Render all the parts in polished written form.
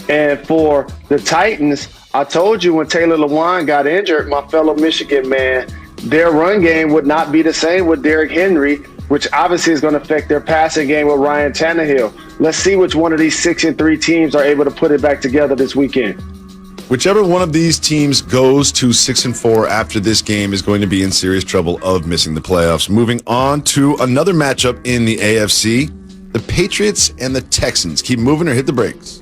And for the Titans, I told you when Taylor Lewan got injured, my fellow Michigan man, their run game would not be the same with Derrick Henry, which obviously is going to affect their passing game with Ryan Tannehill. Let's see which one of these 6-3 teams are able to put it back together this weekend. Whichever one of these teams goes to 6-4 after this game is going to be in serious trouble of missing the playoffs. Moving on to another matchup in the AFC, the Patriots and the Texans. Keep moving or hit the brakes?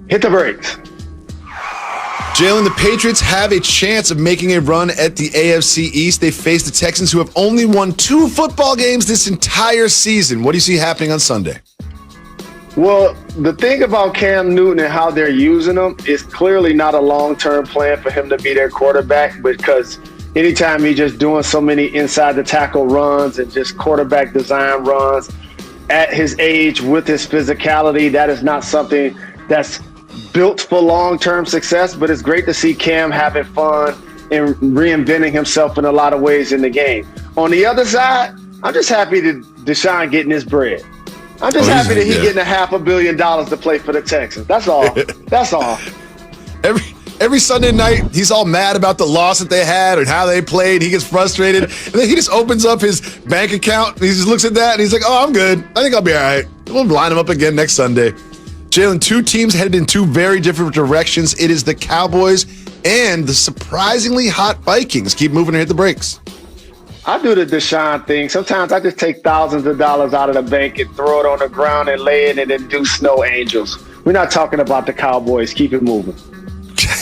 Hit the brakes. Jalen, the Patriots have a chance of making a run at the AFC East. They face the Texans, who have only won 2 football games this entire season. What do you see happening on Sunday? Well, the thing about Cam Newton and how they're using him is clearly not a long-term plan for him to be their quarterback, because anytime he's just doing so many inside-the-tackle runs and just quarterback design runs at his age with his physicality, that is not something that's built for long-term success. But it's great to see Cam having fun and reinventing himself in a lot of ways in the game. On the other side, I'm just happy that Deshaun getting his bread. I'm just happy that he's getting $500 million to play for the Texans. That's all. That's all. Every Sunday night, he's all mad about the loss that they had and how they played. He gets frustrated. And then he just opens up his bank account. And he just looks at that and he's like, oh, I'm good. I think I'll be all right. We'll line him up again next Sunday. Jalen, 2 teams headed in 2 very different directions. It is the Cowboys and the surprisingly hot Vikings. Keep moving and hit the brakes. I do the Deshaun thing. Sometimes I just take thousands of dollars out of the bank and throw it on the ground and lay it and then do snow angels. We're not talking about the Cowboys. Keep it moving.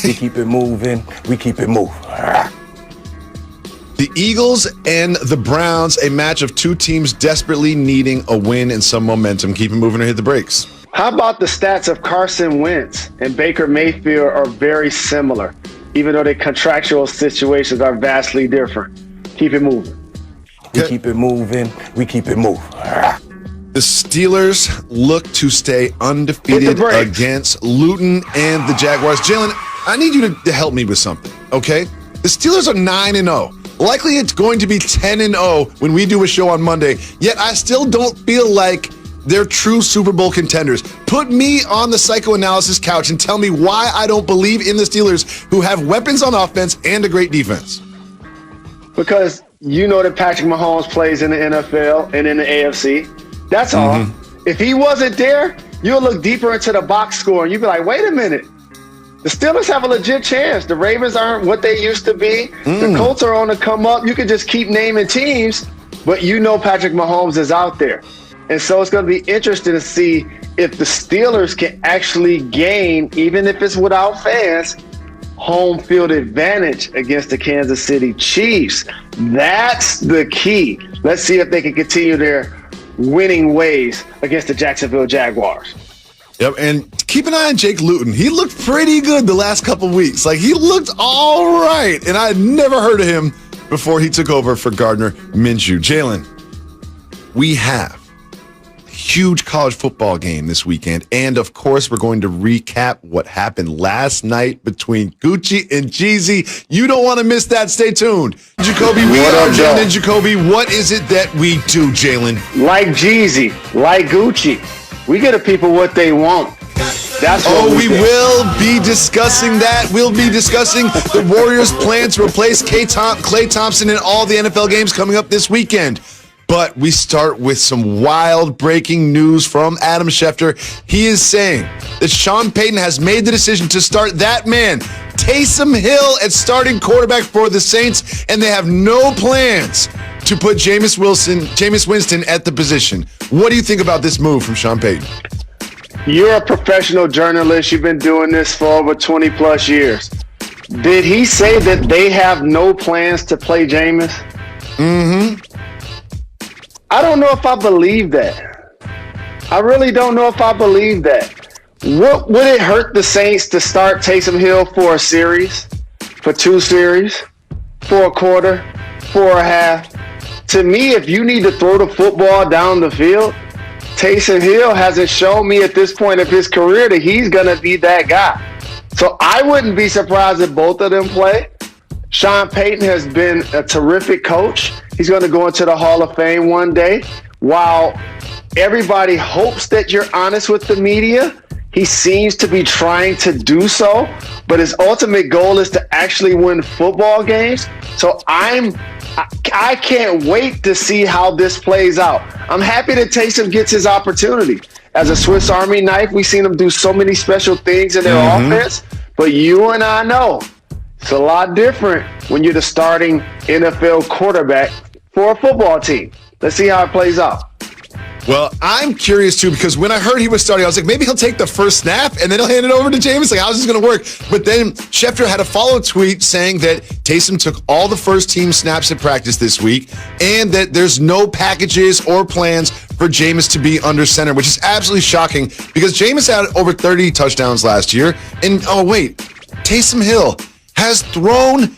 We keep it moving. We keep it moving. The Eagles and the Browns, a match of 2 teams desperately needing a win and some momentum. Keep it moving or hit the brakes. How about the stats of Carson Wentz and Baker Mayfield are very similar, even though their contractual situations are vastly different. Keep it moving. We keep it moving. We keep it moving. The Steelers look to stay undefeated against Luton and the Jaguars. Jalen, I need you to help me with something, okay? The Steelers are 9-0. Likely it's going to be 10-0 when we do a show on Monday, yet I still don't feel like they're true Super Bowl contenders. Put me on the psychoanalysis couch and tell me why I don't believe in the Steelers, who have weapons on offense and a great defense. Because you know that Patrick Mahomes plays in the NFL and in the AFC. That's all. If he wasn't there, you'll look deeper into the box score and you'll be like, wait a minute. The Steelers have a legit chance. The Ravens aren't what they used to be. The Colts are on the come up. You could just keep naming teams, but you know Patrick Mahomes is out there. And so it's going to be interesting to see if the Steelers can actually gain, even if it's without fans, home field advantage against the Kansas City Chiefs. That's the key. Let's see if they can continue their winning ways against the Jacksonville Jaguars. Yep, and keep an eye on Jake Luton. He looked pretty good the last couple of weeks. Like, he looked all right, and I had never heard of him before he took over for Gardner Minshew. Jalen, we have huge college football game this weekend. And of course, we're going to recap what happened last night between Gucci and Jeezy. You don't want to miss that. Stay tuned. Jacoby, we are Jalen and Jacoby. What is it that we do, Jalen? Like Jeezy, like Gucci, we get the people what they want. That's what we will be discussing that. We'll be discussing the Warriors' plan to replace Klay Thompson in all the NFL games coming up this weekend. But we start with some wild breaking news from Adam Schefter. He is saying that Sean Payton has made the decision to start that man, Taysom Hill, at starting quarterback for the Saints, and they have no plans to put Jameis Winston at the position. What do you think about this move from Sean Payton? You're a professional journalist. You've been doing this for over 20 plus years. Did he say that they have no plans to play Jameis? I don't know if I believe that. I really don't know if I believe that. What would it hurt the Saints to start Taysom Hill for a series, for 2 series, for a quarter, for a half? To me, if you need to throw the football down the field, Taysom Hill hasn't shown me at this point of his career that he's going to be that guy. So I wouldn't be surprised if both of them play. Sean Payton has been a terrific coach. He's going to go into the Hall of Fame one day. While everybody hopes that you're honest with the media, He seems to be trying to do so, but his ultimate goal is to actually win football games. So I can't wait to see how this plays out. I'm happy that Taysom gets his opportunity. As a Swiss Army knife, we've seen him do so many special things in their offense, but you and I know it's a lot different when you're the starting NFL quarterback for a football team. Let's see how it plays out. Well, I'm curious too, because when I heard he was starting, I was like, maybe he'll take the first snap and then he'll hand it over to Jameis. Like, how's this going to work? But then Schefter had a follow tweet saying that Taysom took all the first team snaps at practice this week and that there's no packages or plans for Jameis to be under center, which is absolutely shocking because Jameis had over 30 touchdowns last year. And oh, wait, Taysom Hill has thrown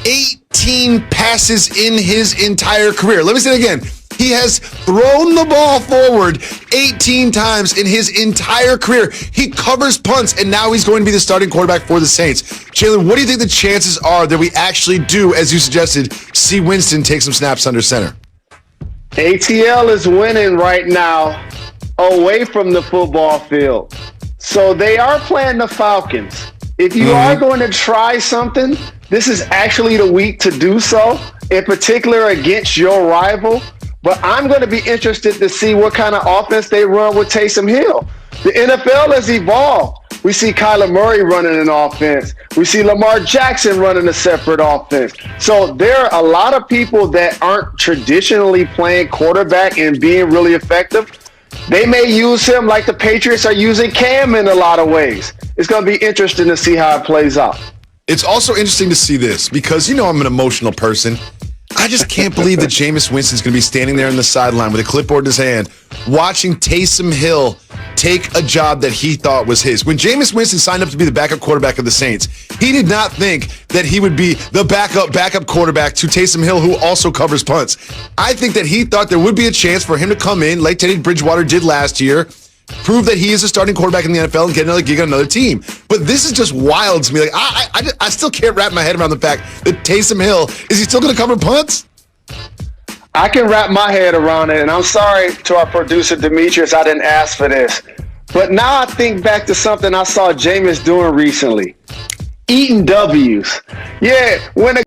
18 passes in his entire career. Let me say it again. He has thrown the ball forward 18 times in his entire career. He covers punts, and now he's going to be the starting quarterback for the Saints. Jalen, what do you think the chances are that we actually do, as you suggested, see Winston take some snaps under center? ATL is winning right now away from the football field. So they are playing the Falcons. If you are going to try something, this is actually the week to do so, in particular against your rival. But I'm going to be interested to see what kind of offense they run with Taysom Hill. The NFL has evolved. We see Kyler Murray running an offense. We see Lamar Jackson running a separate offense. So there are a lot of people that aren't traditionally playing quarterback and being really effective. They may use him like the Patriots are using Cam in a lot of ways. It's going to be interesting to see how it plays out. It's also interesting to see this because, you know, I'm an emotional person. I just can't believe that Jameis Winston's going to be standing there on the sideline with a clipboard in his hand, watching Taysom Hill take a job that he thought was his. When Jameis Winston signed up to be the backup quarterback of the Saints, he did not think that he would be the backup quarterback to Taysom Hill, who also covers punts. I think that he thought there would be a chance for him to come in, like Teddy Bridgewater did last year, prove that he is a starting quarterback in the NFL and get another gig on another team. But this is just wild to me. Like I still can't wrap my head around the fact that Taysom Hill, is he still going to cover punts? I can wrap my head around it, and I'm sorry to our producer, Demetrius, I didn't ask for this. But now I think back to something I saw Jameis doing recently. Eating W's. Yeah, when a